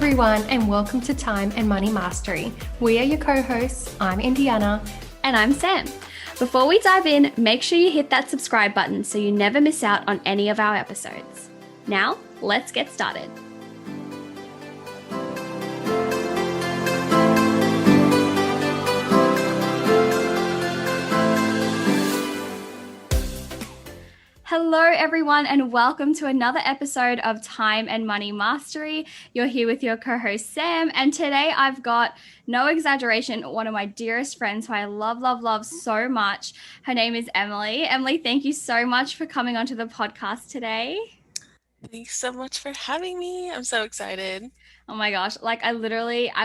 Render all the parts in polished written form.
everyone, and welcome to Time and Money Mastery. We are your co-hosts. I'm Indiana. And I'm Sam. Before we dive in, make sure you hit that subscribe button so you never miss out on any of our episodes. Now, let's get started. Hello, everyone, and welcome to another episode of Time and Money Mastery. You're here with your co-host, Sam, and today I've got, no exaggeration, one of my dearest friends who I love so much. Her name is Emily. Emily, thank you so much for coming onto the podcast today. Thanks so much for having me. I'm so excited. Oh my gosh, I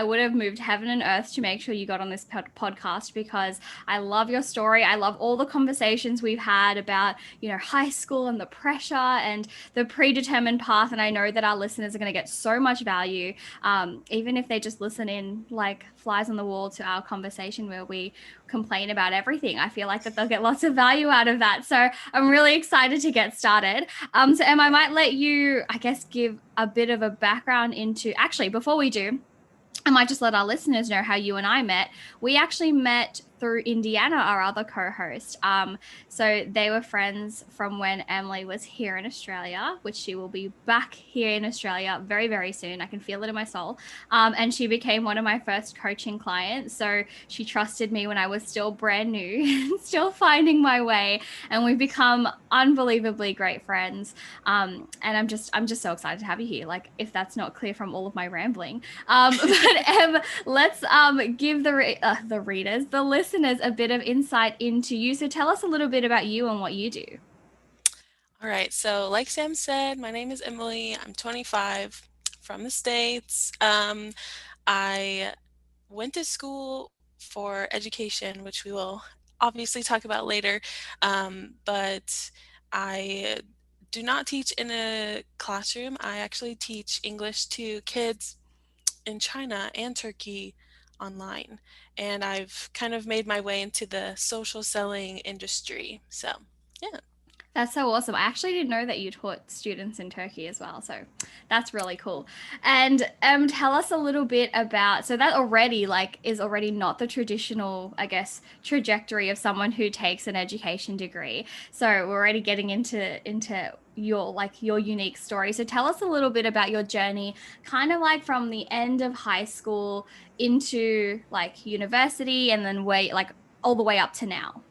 would have moved heaven and earth to make sure you got on this podcast because I love your story. I love all the conversations we've had about, high school and the pressure and the predetermined path. And I know that our listeners are going to get so much value, even if they just listen in like flies on the wall to our conversation where we complain about everything. I feel like that they'll get lots of value out of that. So I'm really excited to get started. So Em, I might let you, give a bit of a background into, actually, before we do, I might just let our listeners know how you and I met. We actually met through Indiana, our other co-host. So they were friends from when Emily was here in Australia, which she will be back here in Australia very, very soon. I can feel it in my soul. And she became one of my first coaching clients. So she trusted me when I was still brand new, still finding my way. And we've become unbelievably great friends. And I'm just so excited to have you here. Like, if that's not clear from all of my rambling. But let's give the readers, the listeners, a bit of insight into you. So tell us a little bit about you and what you do. All right. So like Sam said, my name is Emily. I'm 25 from the States. I went to school for education, which we will obviously talk about later. But I do not teach in a classroom. I actually teach English to kids in China and Turkey online, and I've kind of made my way into the social selling industry. So yeah. That's so awesome. I actually didn't know that you taught students in Turkey as well. So that's really cool. And tell us a little bit about, so that already is already not the traditional, trajectory of someone who takes an education degree. So we're already getting into your unique story. So tell us a little bit about your journey, kind of like from the end of high school into like university and then all the way up to now.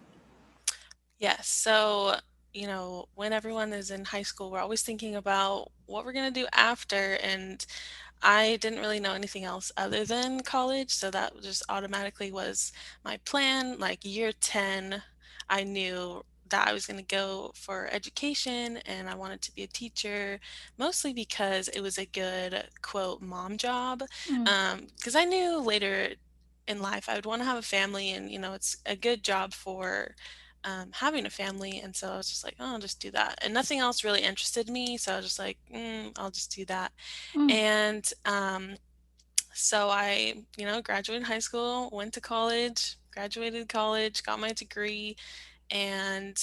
Yes. So when everyone is in high school, we're always thinking about what we're going to do after. And I didn't really know anything else other than college. So that just automatically was my plan. Like year 10, I knew that I was going to go for education and I wanted to be a teacher, mostly because it was a good, quote, mom job. Because I knew later in life I would want to have a family, and, it's a good job for having a family. And so I was just like, oh, I'll just do that. And nothing else really interested me. So I was just like, I'll just do that. And so I, graduated high school, went to college, graduated college, got my degree. And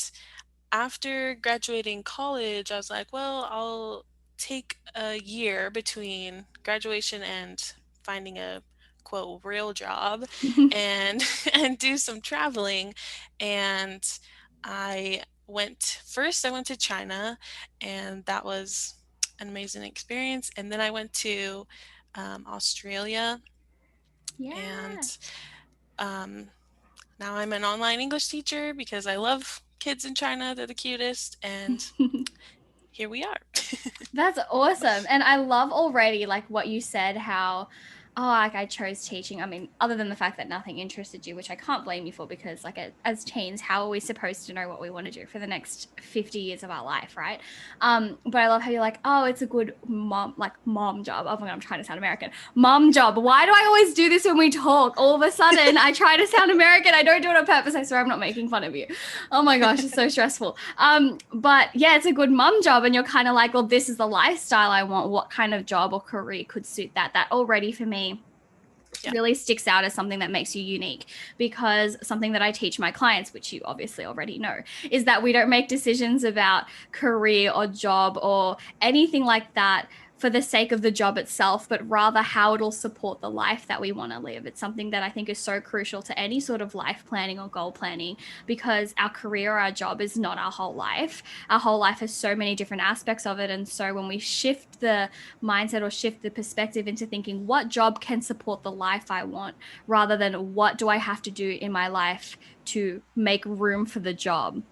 after graduating college, I was like, well, I'll take a year between graduation and finding a quote real job and and do some traveling. And I went to China, and that was an amazing experience. And then I went to Australia. Yeah. And now I'm an online English teacher because I love kids in China. They're the cutest. And here we are. That's awesome. And I love already like what you said, how I chose teaching. I mean, other than the fact that nothing interested you, which I can't blame you for, because as teens, how are we supposed to know what we want to do for the next 50 years of our life, right? But I love how you're like, oh, it's a good mom job. Oh my God, I'm trying to sound American. Mom job. Why do I always do this when we talk? All of a sudden, I try to sound American. I don't do it on purpose. I swear I'm not making fun of you. Oh my gosh, it's so stressful. But yeah, it's a good mom job. And you're kind of like, well, this is the lifestyle I want. What kind of job or career could suit that? That already for me really sticks out as something that makes you unique, because something that I teach my clients, which you obviously already know, is that we don't make decisions about career or job or anything like that for the sake of the job itself, but rather how it'll support the life that we want to live. It's something that I think is so crucial to any sort of life planning or goal planning, because our career, our job is not our whole life. Our whole life has so many different aspects of it. And so when we shift the mindset or shift the perspective into thinking what job can support the life I want, rather than what do I have to do in my life to make room for the job,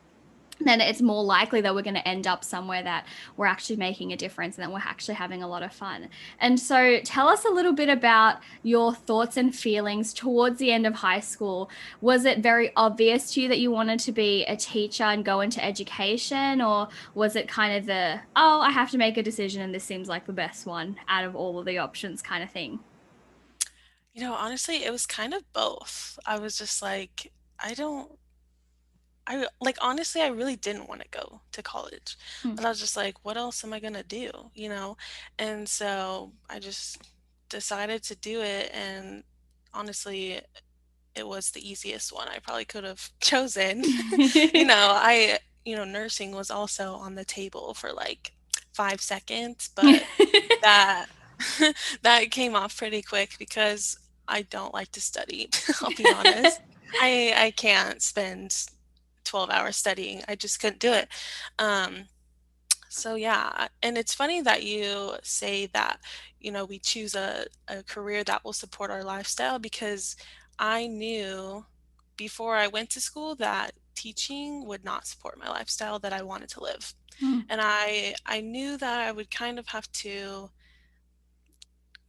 then it's more likely that we're going to end up somewhere that we're actually making a difference and that we're actually having a lot of fun. And so tell us a little bit about your thoughts and feelings towards the end of high school. Was it very obvious to you that you wanted to be a teacher and go into education, or was it kind of the, oh, I have to make a decision and this seems like the best one out of all of the options kind of thing? Honestly, it was kind of both. I was just like, I don't I like honestly, I really didn't want to go to college. Mm. But I was just like, what else am I gonna do, you know? And so I just decided to do it, and honestly, it was the easiest one I probably could have chosen. Nursing was also on the table for like 5 seconds, but that that came off pretty quick because I don't like to study. I'll be honest. I can't spend 12 hours studying. I just couldn't do it. Um, so yeah, and it's funny that you say that, we choose a career that will support our lifestyle, because I knew before I went to school that teaching would not support my lifestyle that I wanted to live. Mm. And I knew that I would kind of have to,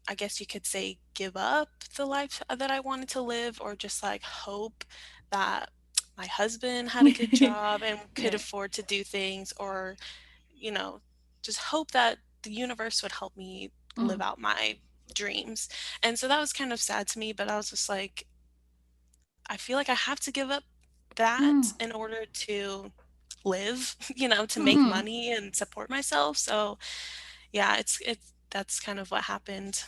I guess you could say, give up the life that I wanted to live, or just like hope that my husband had a good job and could Yeah. afford to do things, or, you know, just hope that the universe would help me live Mm. out my dreams. And so that was kind of sad to me, but I was just like, I feel like I have to give up that Mm. in order to live, to make Mm. money and support myself. So yeah, it's that's kind of what happened.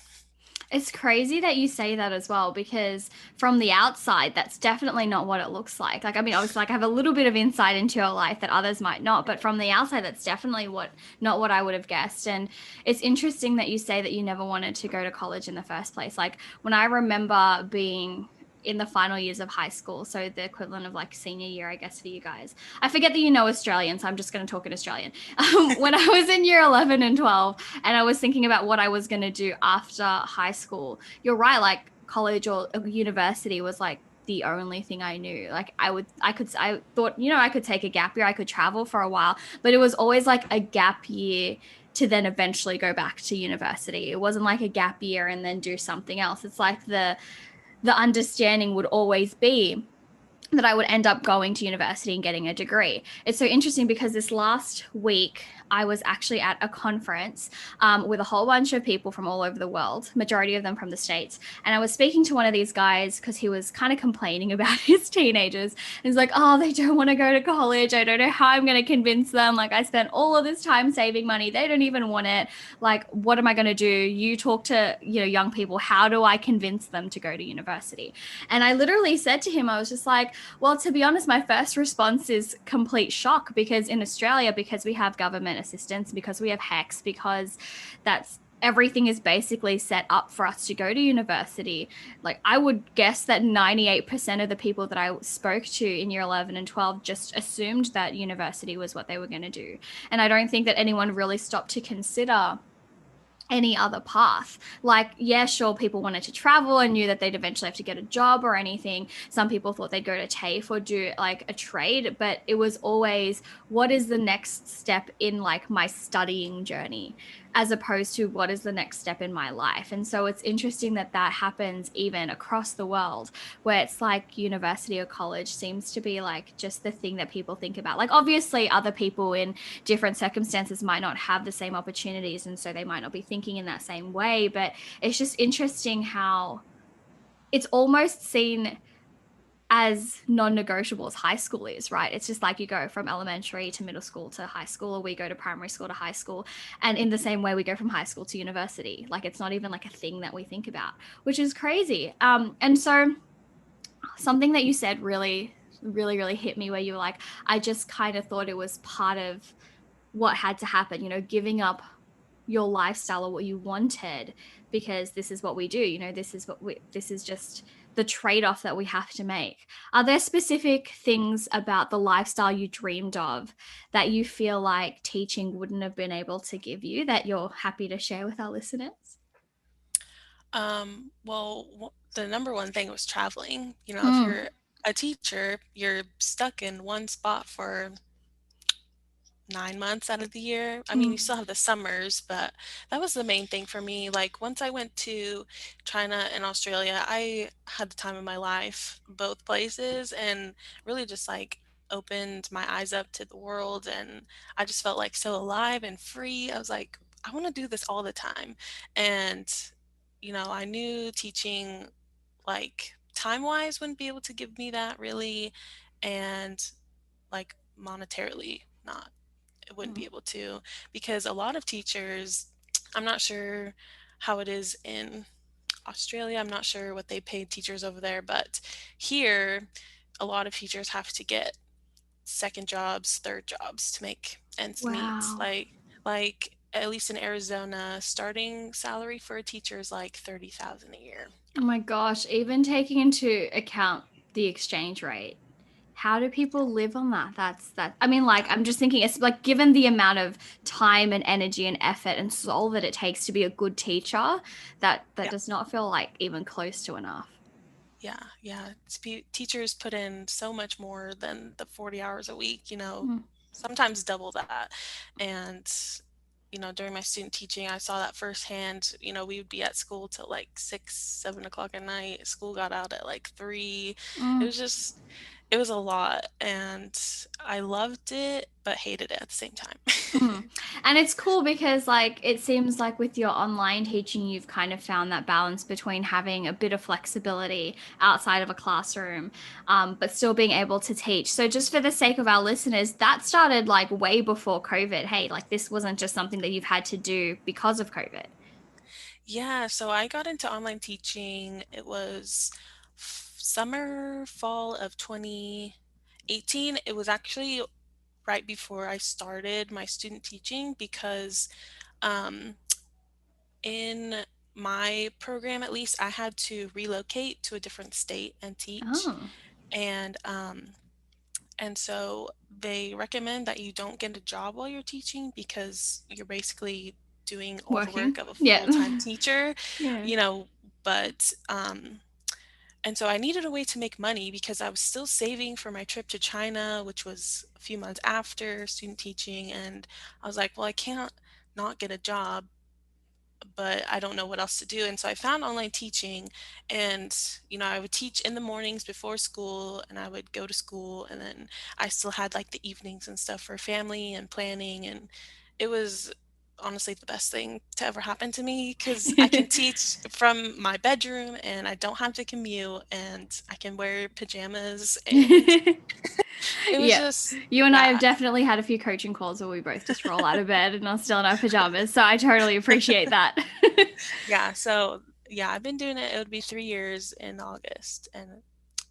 It's crazy that you say that as well, because from the outside, that's definitely not what it looks like. Like, I mean, obviously, like I have a little bit of insight into your life that others might not, but from the outside, that's definitely not what I would have guessed. And it's interesting that you say that you never wanted to go to college in the first place. Like, when I remember being in the final years of high school, so the equivalent of like senior year, I guess, for you guys. I forget that you know Australian, so I'm just going to talk in Australian. When I was in year 11 and 12, and I was thinking about what I was going to do after high school, you're right, like college or university was like the only thing I knew. Like I thought, I could take a gap year, I could travel for a while, but it was always like a gap year to then eventually go back to university. It wasn't like a gap year and then do something else. It's like the understanding would always be that I would end up going to university and getting a degree. It's so interesting because this last week, I was actually at a conference with a whole bunch of people from all over the world, majority of them from the States. And I was speaking to one of these guys because he was kind of complaining about his teenagers. And he's like, oh, they don't want to go to college. I don't know how I'm going to convince them. Like, I spent all of this time saving money. They don't even want it. Like, what am I going to do? You talk to, young people. How do I convince them to go to university? And I literally said to him, I was just like, well, to be honest, my first response is complete shock, because in Australia, because we have government assistance, because we have HECS, because that's everything is basically set up for us to go to university. Like, I would guess that 98% of the people that I spoke to in year 11 and 12 just assumed that university was what they were going to do. And I don't think that anyone really stopped to consider any other path. Like, yeah, sure, people wanted to travel and knew that they'd eventually have to get a job or anything. Some people thought they'd go to TAFE or do like a trade, but it was always, what is the next step in like my studying journey, as opposed to what is the next step in my life. And so it's interesting that that happens even across the world, where it's like university or college seems to be like just the thing that people think about. Like, obviously other people in different circumstances might not have the same opportunities, and so they might not be thinking in that same way, but it's just interesting how it's almost seen as non-negotiable as high school is, right? It's just like you go from elementary to middle school to high school, or we go to primary school to high school, and in the same way we go from high school to university. Like, it's not even like a thing that we think about, which is crazy. And so something that you said really really really hit me, where you were like, I just kind of thought it was part of what had to happen, giving up your lifestyle or what you wanted, because this is what we do, this is just the trade-off that we have to make. Are there specific things about the lifestyle you dreamed of that you feel like teaching wouldn't have been able to give you that you're happy to share with our listeners? Well, the number one thing was traveling. If Mm, you're a teacher, you're stuck in one spot for 9 months out of the year. I mean, you mm. still have the summers, but that was the main thing for me. Like, once I went to China and Australia, I had the time of my life, both places, and really just like opened my eyes up to the world. And I just felt like so alive and free. I was like, I want to do this all the time. And, I knew teaching, like, time wise, wouldn't be able to give me that really. And like monetarily, not it wouldn't Mm. be able to, because a lot of teachers, I'm not sure how it is in Australia. I'm not sure what they pay teachers over there, but here a lot of teachers have to get second jobs, third jobs to make ends meet. Wow. Like at least in Arizona, starting salary for a teacher is like 30,000 a year. Oh my gosh, even taking into account the exchange rate, how do people live on that? I mean, like, Yeah. I'm just thinking, it's like, given the amount of time and energy and effort and soul that it takes to be a good teacher, that Yeah. does not feel like even close to enough. Yeah, yeah. Teachers put in so much more than the 40 hours a week, Mm. sometimes double that. And, during my student teaching, I saw that firsthand. We would be at school till like 6, 7 o'clock at night. School got out at like 3. It Mm. was just, it was a lot. And I loved it, but hated it at the same time. Mm. And it's cool because, like, it seems like with your online teaching, you've kind of found that balance between having a bit of flexibility outside of a classroom, but still being able to teach. So, just for the sake of our listeners, that started like way before COVID. Hey, like, this wasn't just something that you've had to do because of COVID. Yeah, so I got into online teaching. It was summer, fall of 2018. It was actually right before I started my student teaching because um, in my program, at least, I had to relocate to a different state and teach. Oh, And so they recommend that you don't get a job while you're teaching because you're basically doing all the working. work of a Yeah. full-time teacher, Yeah. you know, but and so I needed a way to make money because I was still saving for my trip to China, which was a few months after student teaching. And I was like, well, I can't not get a job, but I don't know what else to do. And so I found online teaching, and I would teach in the mornings before school, and I would go to school, and then I still had like the evenings and stuff for family and planning. And it was honestly the best thing to ever happen to me because I can teach from my bedroom and I don't have to commute and I can wear pajamas, and it was Yeah. just, You and I have yeah. definitely had a few coaching calls where we both just roll out of bed and are still in our pajamas. So I totally appreciate that. Yeah, so yeah, I've been doing it. It would be 3 years in August, and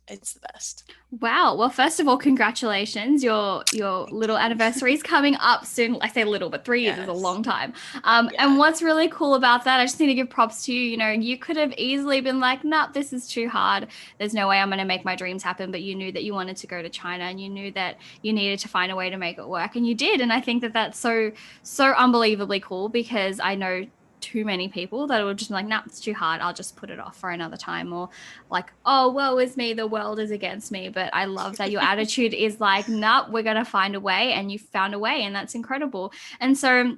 it's the best. Wow. Well, first of all, congratulations. Your Thank little you. anniversary is coming up soon. I say little, but 3 years is a Yes. long time. And Yeah. what's really cool about that, I just need to give props to you. You know, you could have easily been like, nah, this is too hard. There's no way I'm going to make my dreams happen. But you knew that you wanted to go to China and you knew that you needed to find a way to make it work. And you did. And I think that that's so, so unbelievably cool because I know too many people that would just be like, nah, it's too hard. I'll just put it off for another time. Or like, oh, woe is me, the world is against me. But I love that your attitude is like, nah, we're going to find a way. And you found a way. And that's incredible. And so,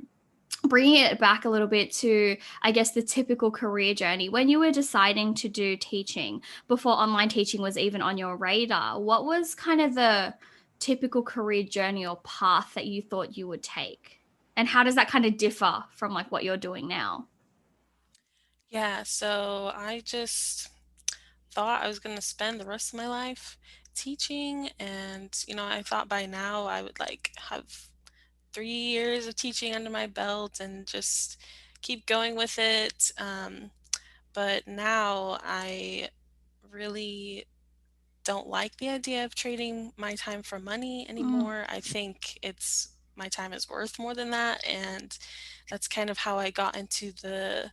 bringing it back a little bit to, I guess, the typical career journey, when you were deciding to do teaching before online teaching was even on your radar, what was kind of the typical career journey or path that you thought you would take? And how does that kind of differ from like what you're doing now? Yeah, so I just thought I was going to spend the rest of my life teaching, and I thought by now I would like have 3 years of teaching under my belt and just keep going with it. But now I really don't like the idea of trading my time for money Mm, anymore. I think it's my time is worth more than that. And that's kind of how I got into the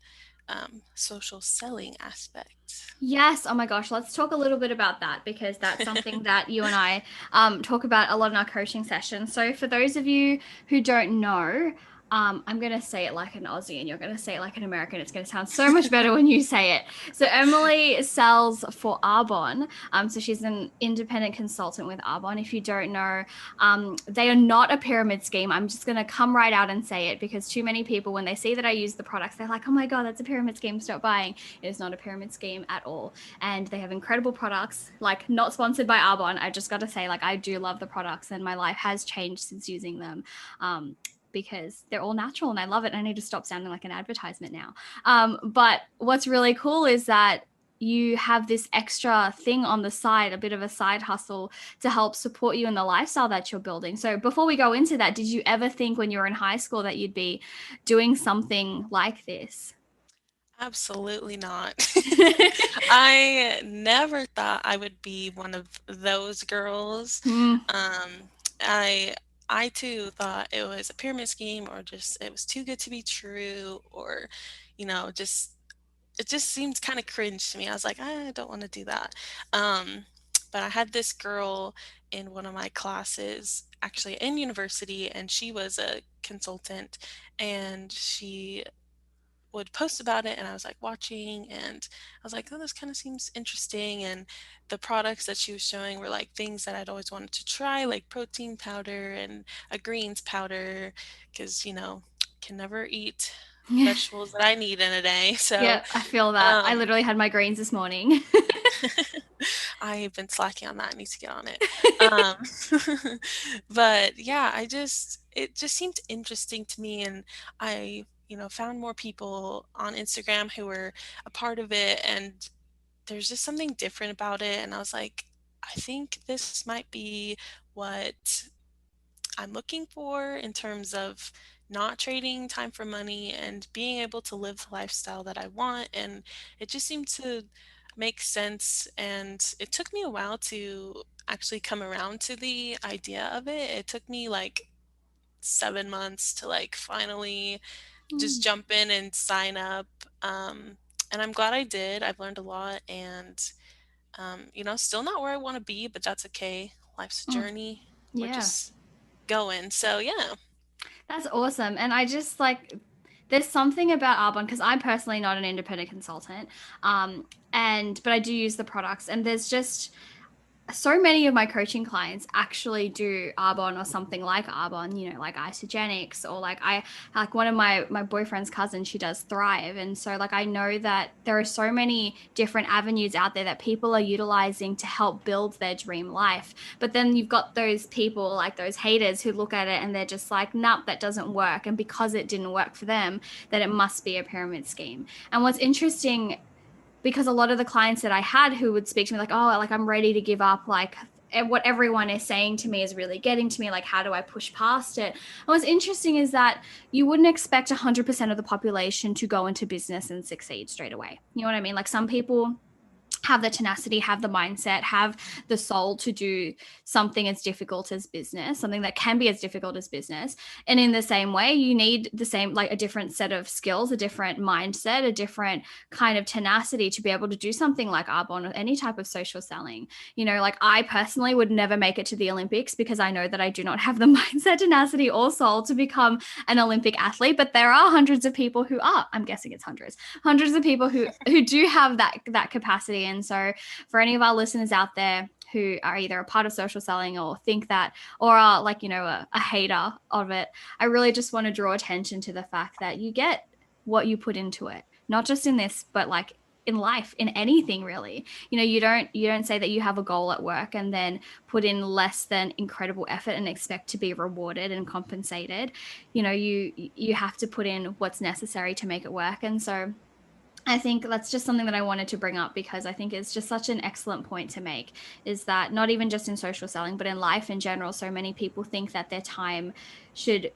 social selling aspect. Yes. Oh my gosh. Let's talk a little bit about that because that's something that you and I talk about a lot in our coaching sessions. So, for those of you who don't know, I'm going to say it like an Aussie and you're going to say it like an American. It's going to sound so much better when you say it. So, Emily sells for Arbonne. So, she's an independent consultant with Arbonne. If you don't know, they are not a pyramid scheme. I'm just going to come right out and say it because too many people, when they see that I use the products, they're like, oh my God, that's a pyramid scheme. Stop buying. It is not a pyramid scheme at all. And they have incredible products, like not sponsored by Arbonne. I just got to say, like, I do love the products and my life has changed since using them. Because they're all natural and I love it. I need to stop sounding like an advertisement now. But what's really cool is that you have this extra thing on the side, a bit of a side hustle to help support you in the lifestyle that you're building. So before we go into that, did you ever think when you were in high school that you'd be doing something like this? Absolutely not. I never thought I would be one of those girls. Mm. Um, I I too thought it was a pyramid scheme or just it was too good to be true or just it just seemed kind of cringe to me. I was like, I don't want to do that. Um, but I had this girl in one of my classes, actually in university, and she was a consultant, and she would post about it, and I was like watching, and I was like, oh, this kind of seems interesting. And the products that she was showing were like things that I'd always wanted to try, like protein powder and a greens powder, because can never eat vegetables that I need in a day. So Yeah, I feel that. I um literally had my greens this morning. I've been slacking on that. I need to get on it. Um, but yeah, it just seemed interesting to me, and I, found more people on Instagram who were a part of it, and there's just something different about it. And I was like, I think this might be what I'm looking for in terms of not trading time for money and being able to live the lifestyle that I want. And it just seemed to make sense. And it took me a while to actually come around to the idea of it. It took me like 7 months to like finally just Mm. jump in and sign up. And I'm glad I did. I've learned a lot and, still not where I want to be, but that's okay. Life's a Mm. journey. We're Yeah. just going. So yeah. That's awesome. And I just like, there's something about Arbonne because I'm personally not an independent consultant. But I do use the products, and there's just so many of my coaching clients actually do Arbonne or something like Arbonne, like isogenics or like one of my boyfriend's cousins, she does Thrive. And so like I know that there are so many different avenues out there that people are utilizing to help build their dream life. But then you've got those people like those haters who look at it and they're just like, nope, that doesn't work. And because it didn't work for them, that it must be a pyramid scheme. And what's interesting, because a lot of the clients that I had who would speak to me like, oh, like I'm ready to give up, like what everyone is saying to me is really getting to me, like how do I push past it? And what's interesting is that you wouldn't expect 100% of the population to go into business and succeed straight away. You know what I mean? Like some people have the tenacity, have the mindset, have the soul to do something as difficult as business, something that can be as difficult as business. And in the same way, you need the same, like a different set of skills, a different mindset, a different kind of tenacity to be able to do something like Arbonne or any type of social selling. Like I personally would never make it to the Olympics because I know that I do not have the mindset, tenacity, or soul to become an Olympic athlete. But there are hundreds of people who are, I'm guessing it's hundreds of people who do have that capacity. And so for any of our listeners out there who are either a part of social selling or think that, or are like, a hater of it, I really just want to draw attention to the fact that you get what you put into it, not just in this, but like in life, in anything really. You don't say that you have a goal at work and then put in less than incredible effort and expect to be rewarded and compensated. You have to put in what's necessary to make it work. And so I think that's just something that I wanted to bring up because I think it's just such an excellent point to make, is that not even just in social selling, but in life in general, so many people think that their time should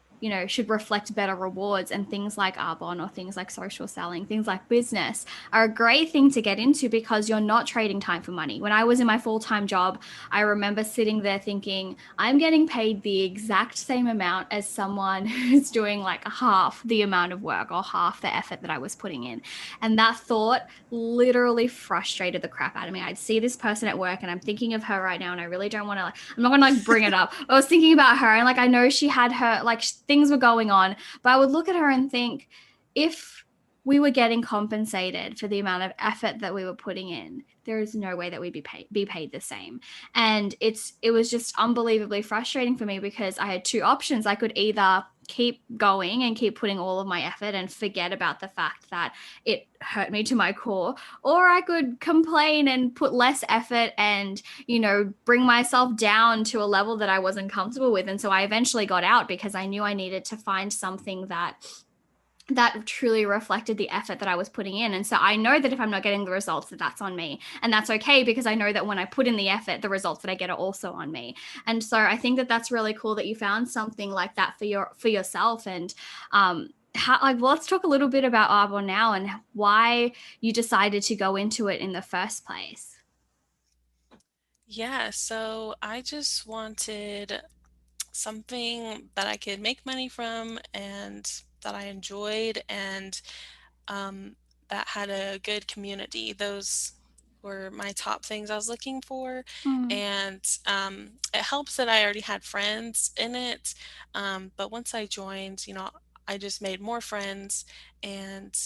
should reflect better rewards, and things like Arbonne or things like social selling, things like business are a great thing to get into because you're not trading time for money. When I was in my full-time job, I remember sitting there thinking, I'm getting paid the exact same amount as someone who's doing like half the amount of work or half the effort that I was putting in. And that thought literally frustrated the crap out of me. I'd see this person at work and I'm thinking of her right now, and I really don't want to, like, I'm not going to like bring it up. I was thinking about her, and like I know she had her, like, things were going on, but I would look at her and think, if we were getting compensated for the amount of effort that we were putting in, there is no way that we'd be paid the same. And it was just unbelievably frustrating for me because I had two options. I could either keep going and keep putting all of my effort and forget about the fact that it hurt me to my core, or I could complain and put less effort and, bring myself down to a level that I wasn't comfortable with. And so I eventually got out because I knew I needed to find something that truly reflected the effort that I was putting in. And so I know that if I'm not getting the results, that's on me. And that's okay, because I know that when I put in the effort, the results that I get are also on me. And so I think that that's really cool that you found something like that for yourself. And let's talk a little bit about Arbor now and why you decided to go into it in the first place. Yeah, so I just wanted something that I could make money from and that I enjoyed, and um, that had a good community. Those were my top things I was looking for. Mm. And it helps that I already had friends in it. But once I joined, I just made more friends. And,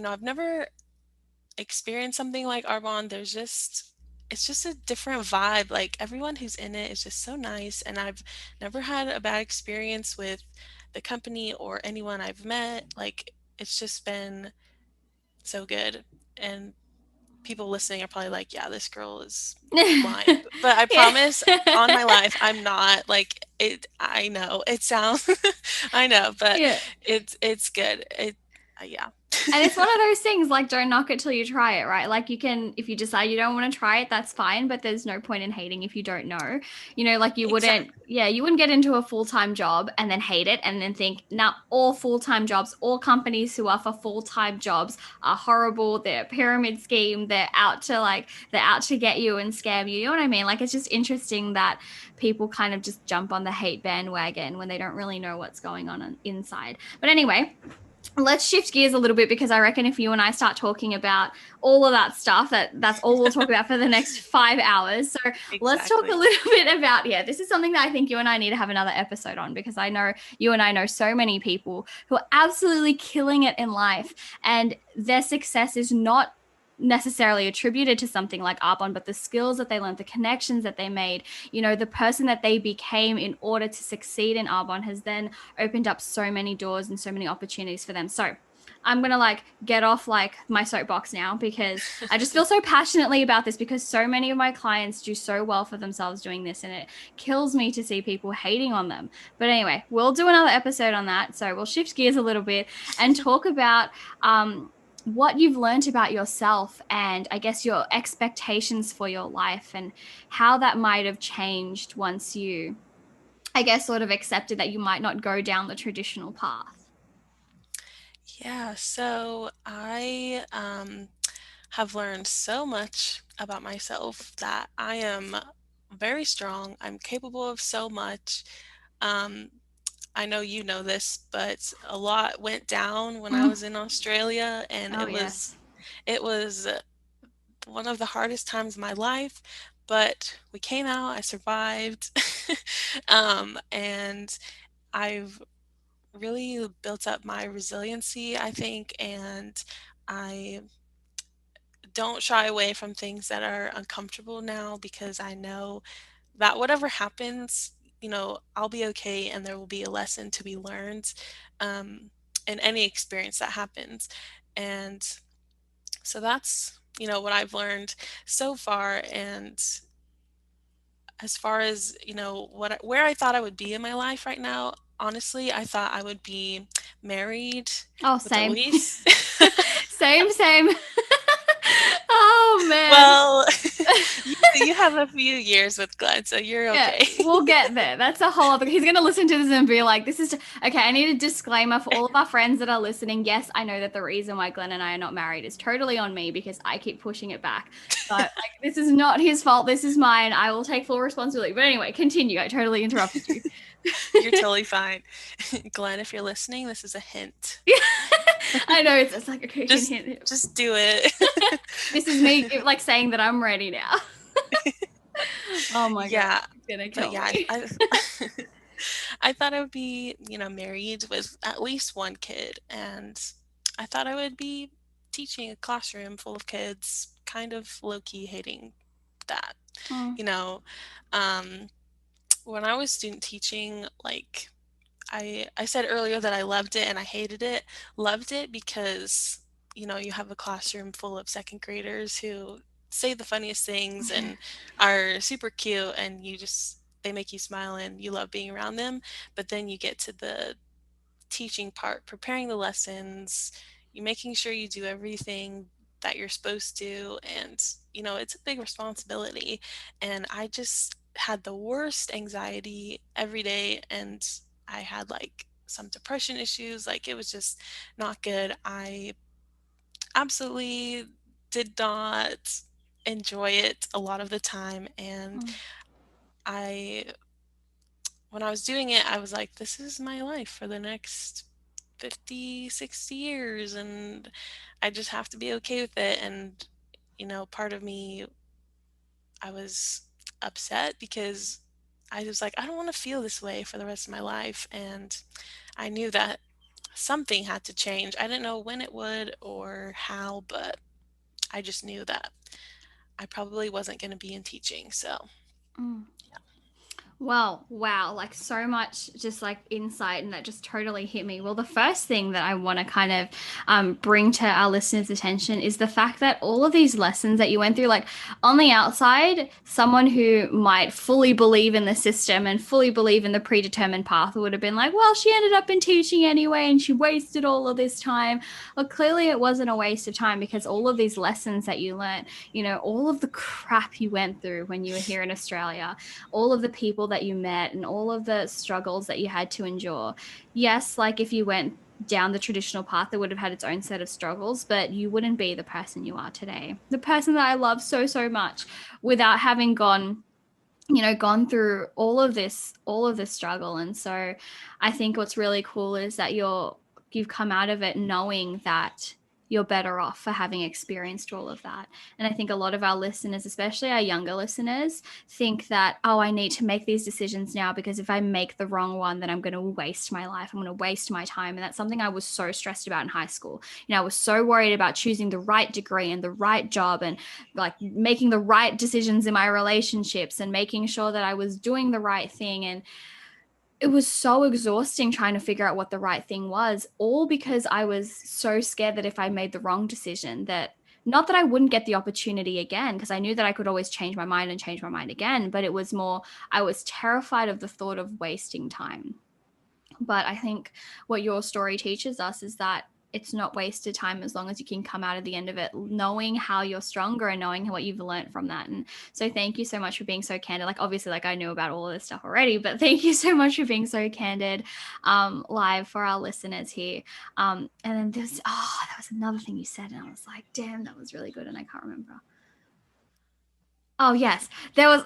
I've never experienced something like Arbonne. It's just a different vibe. Like, everyone who's in it is just so nice. And I've never had a bad experience with the company or anyone I've met. Like, it's just been so good. And people listening are probably like, yeah, this girl is lying. But I Yeah. promise on my life, I'm not. Like, I know it sounds, I know, but Yeah. it's good. Yeah. And it's one of those things, like, don't knock it till you try it, right? Like, you can, if you decide you don't want to try it, that's fine, but there's no point in hating if you don't know. Like, Exactly. you wouldn't get into a full-time job and then hate it and then think, now all full-time jobs, all companies who offer full-time jobs are horrible. They're a pyramid scheme. They're out to get you and scam you. You know what I mean? Like, it's just interesting that people kind of just jump on the hate bandwagon when they don't really know what's going on inside. But anyway, let's shift gears a little bit, because I reckon if you and I start talking about all of that stuff, that's all we'll talk about for the next 5 hours. So let's talk a Exactly. little bit about, yeah, this is something that I think you and I need to have another episode on, because I know you and I know so many people who are absolutely killing it in life, and their success is not necessarily attributed to something like Arbonne, but the skills that they learned, the connections that they made, the person that they became in order to succeed in Arbonne has then opened up so many doors and so many opportunities for them. So I'm going to get off my soapbox now, because I just feel so passionately about this, because so many of my clients do so well for themselves doing this, and it kills me to see people hating on them. But anyway, we'll do another episode on that. So we'll shift gears a little bit and talk about what you've learned about yourself, and I guess your expectations for your life, and how that might have changed once you, I guess, sort of accepted that you might not go down the traditional path. Yeah, so I have learned so much about myself that I am very strong. I'm capable of so much. Um, I know you know this, but a lot went down when I Mm. was in Australia, and Oh, yes. it was one of the hardest times of my life, but we came out, I survived. And I've really built up my resiliency, I think, and I don't shy away from things that are uncomfortable now, because I know that whatever happens, I'll be okay, and there will be a lesson to be learned um, in any experience that happens. And so that's, what I've learned so far. And as far as, where I thought I would be in my life right now, honestly, I thought I would be married Oh, with same. Elise. Same. Oh, man. Well, You have a few years with Glenn, so you're Yeah, okay. we'll get there. That's a whole other. He's going to listen to this and be like, "This is okay." I need a disclaimer for all of our friends that are listening. Yes, I know that the reason why Glenn and I are not married is totally on me because I keep pushing it back. But like, this is not his fault. This is mine. I will take full responsibility. But anyway, continue. I totally interrupted you. You're totally fine. Glenn, if you're listening, this is a hint. I know it's like okay, Just hint. just do it. This is me like saying that I'm ready now. Oh my God, Yeah. it's gonna But kill yeah, me. I thought I would be, married with at least one kid, and I thought I would be teaching a classroom full of kids, kind of low-key hating that. Mm, You know, um, when I was student teaching, like I said earlier that I loved it and I hated it. Loved it because, you have a classroom full of second graders who say the funniest things and are super cute, and they make you smile and you love being around them. But then you get to the teaching part, preparing the lessons, you making sure you do everything that you're supposed to, and it's a big responsibility. And I just had the worst anxiety every day, and I had like some depression issues. Like, it was just not good. I absolutely did not enjoy it a lot of the time, and mm, I when I was doing it, I was like, this is my life for the next 50, 60 years, and I just have to be okay with it. And, part of me, I was upset because I was like, I don't want to feel this way for the rest of my life. And I knew that something had to change. I didn't know when it would or how, but I just knew that I probably wasn't going to be in teaching. So, mm. Well, wow, like so much just like insight, and that just totally hit me. Well, the first thing that I want to kind of bring to our listeners' attention is the fact that all of these lessons that you went through, like on the outside, someone who might fully believe in the system and fully believe in the predetermined path would have been like, well, she ended up in teaching anyway and she wasted all of this time. Well, clearly it wasn't a waste of time because all of these lessons that you learned, all of the crap you went through when you were here in Australia, all of the people that you met and all of the struggles that you had to endure. Yes, like if you went down the traditional path, it would have had its own set of struggles, but you wouldn't be the person you are today. The person that I love so, so much without having gone through all of this struggle. And so I think what's really cool is that you've come out of it knowing that you're better off for having experienced all of that. And I think a lot of our listeners, especially our younger listeners, think that, oh, I need to make these decisions now because if I make the wrong one, then I'm going to waste my life. I'm going to waste my time. And that's something I was so stressed about in high school. I was so worried about choosing the right degree and the right job and like making the right decisions in my relationships and making sure that I was doing the right thing. And it was so exhausting trying to figure out what the right thing was, all because I was so scared that if I made the wrong decision, that not that I wouldn't get the opportunity again, because I knew that I could always change my mind and change my mind again, but it was more, I was terrified of the thought of wasting time. But I think what your story teaches us is that it's not wasted time as long as you can come out at the end of it knowing how you're stronger and knowing what you've learned from that. And so thank you so much for being so candid. Like obviously like I knew about all of this stuff already, but thank you so much for being so candid live for our listeners here. And then that was another thing you said and I was like, damn, that was really good and I can't remember. Oh yes, there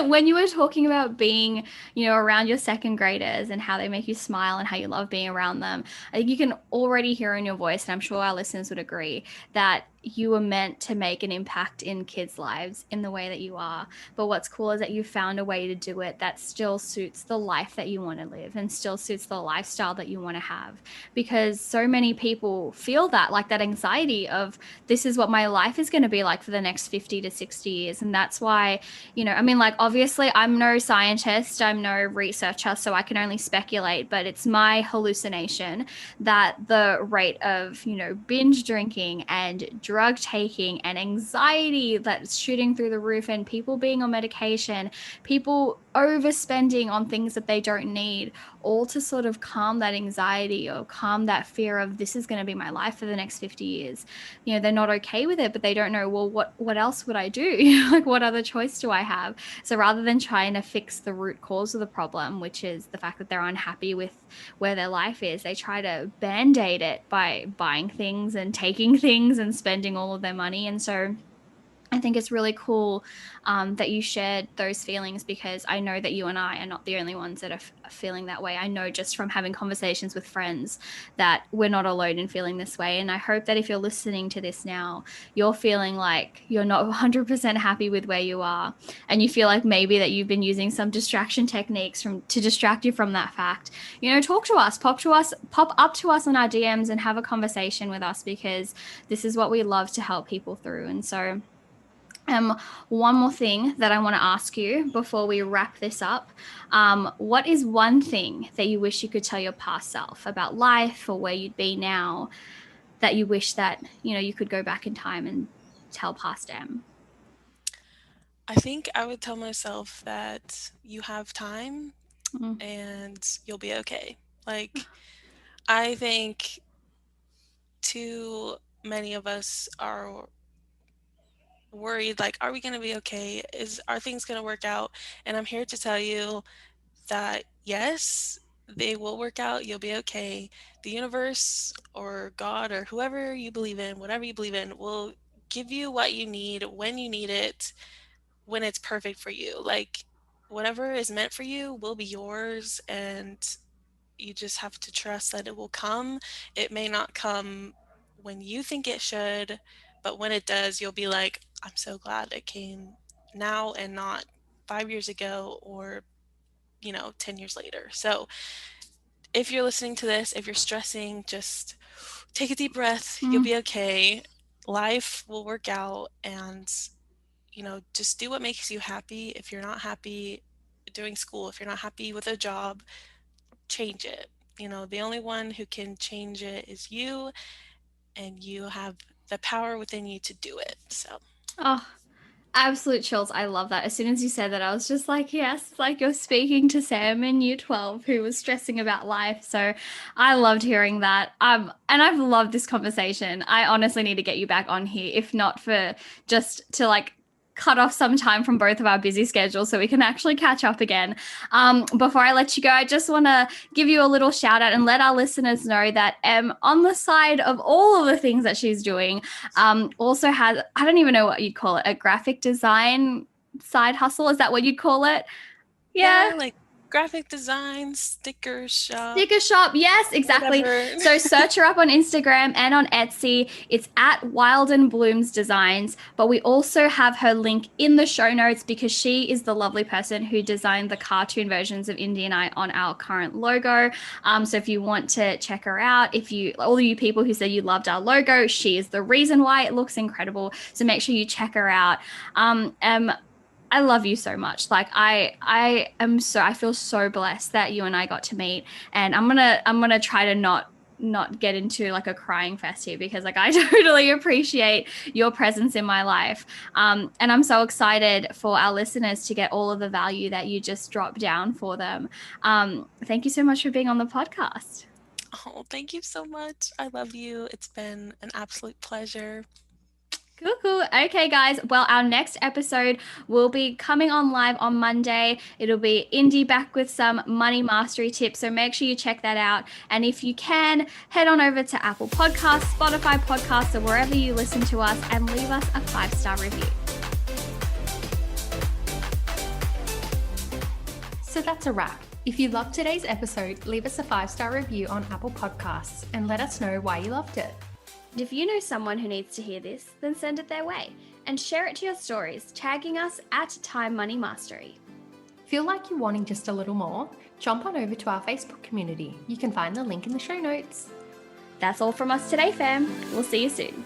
when you were talking about being, around your second graders and how they make you smile and how you love being around them. I think you can already hear in your voice, and I'm sure our listeners would agree that you were meant to make an impact in kids' lives in the way that you are. But what's cool is that you found a way to do it that still suits the life that you want to live and still suits the lifestyle that you want to have. Because so many people feel that, like that anxiety of this is what my life is going to be like for the next 50 to 60 years. And that's why, I mean, like, obviously, I'm no scientist, I'm no researcher, so I can only speculate, but it's my hallucination that the rate of, binge drinking and drug taking and anxiety that's shooting through the roof, and people being on medication, people overspending on things that they don't need, all to sort of calm that anxiety or calm that fear of this is going to be my life for the next 50 years. You know, they're not okay with it, but they don't know, well, what else would I do? Like, what other choice do I have? So rather than trying to fix the root cause of the problem, which is the fact that they're unhappy with where their life is, they try to band-aid it by buying things and taking things and spending all of their money. And so I think it's really cool that you shared those feelings, because I know that you and I are not the only ones that are feeling that way. I know just from having conversations with friends that we're not alone in feeling this way. And I hope that if you're listening to this now, you're feeling like you're not 100% happy with where you are, and you feel like maybe that you've been using some distraction techniques to distract you from that fact. You know, talk to us, pop up to us on our DMs and have a conversation with us, because this is what we love to help people through. And so one more thing that I want to ask you before we wrap this up. What is one thing that you wish you could tell your past self about life or where you'd be now, that you wish that, you know, you could go back in time and tell past Em? I think I would tell myself that you have time Mm. and you'll be okay. Like, I think too many of us are worried, like, are we going to be okay? Are things going to work out? And I'm here to tell you that yes, they will work out. You'll be okay. The universe or God or whoever you believe in, whatever you believe in, will give you what you need when you need it, when it's perfect for you. Like, whatever is meant for you will be yours, and you just have to trust that it will come. It may not come when you think it should, but when it does, you'll be like, I'm so glad it came now and not 5 years ago or 10 years later. So if you're listening to this, if you're stressing, just take a deep breath. You'll be okay. Life will work out, and just do what makes you happy. If you're not happy doing school, if you're not happy with a job, change it. The only one who can change it is you, and you have the power within you to do it. So, Oh, absolute chills. I love that. As soon as you said that, I was just like, yes, like you're speaking to Sam in year 12 who was stressing about life. So I loved hearing that. And I've loved this conversation. I honestly need to get you back on here, if not for just to like cut off some time from both of our busy schedules so we can actually catch up again. Before I let you go, I just want to give you a little shout out and let our listeners know that on the side of all of the things that she's doing, also has, I don't even know what you'd call it, a graphic design side hustle. Is that what you'd call it? yeah, like graphic design, sticker shop. Sticker shop. Yes, exactly. Whatever. So search her up on Instagram and on Etsy. It's at Wild and Blooms Designs. But we also have her link in the show notes, because she is the lovely person who designed the cartoon versions of Indy and I on our current logo. So if you want to check her out, all of you people who said you loved our logo, she is the reason why it looks incredible. So make sure you check her out. I love you so much. Like I feel so blessed that you and I got to meet, and I'm gonna try to not get into like a crying fest here, because like I totally appreciate your presence in my life. And I'm so excited for our listeners to get all of the value that you just dropped down for them. Thank you so much for being on the podcast. Oh, thank you so much. I love you. It's been an absolute pleasure. Cool. Okay, guys. Well, our next episode will be coming on live on Monday. It'll be Indy back with some money mastery tips. So make sure you check that out. And if you can, head on over to Apple Podcasts, Spotify Podcasts, or wherever you listen to us, and leave us a 5-star review. So that's a wrap. If you loved today's episode, leave us a 5-star review on Apple Podcasts and let us know why you loved it. If you know someone who needs to hear this, then send it their way and share it to your stories, tagging us at Time Money Mastery. Feel like you're wanting just a little more? Jump on over to our Facebook community. You can find the link in the show notes. That's all from us today, fam. We'll see you soon.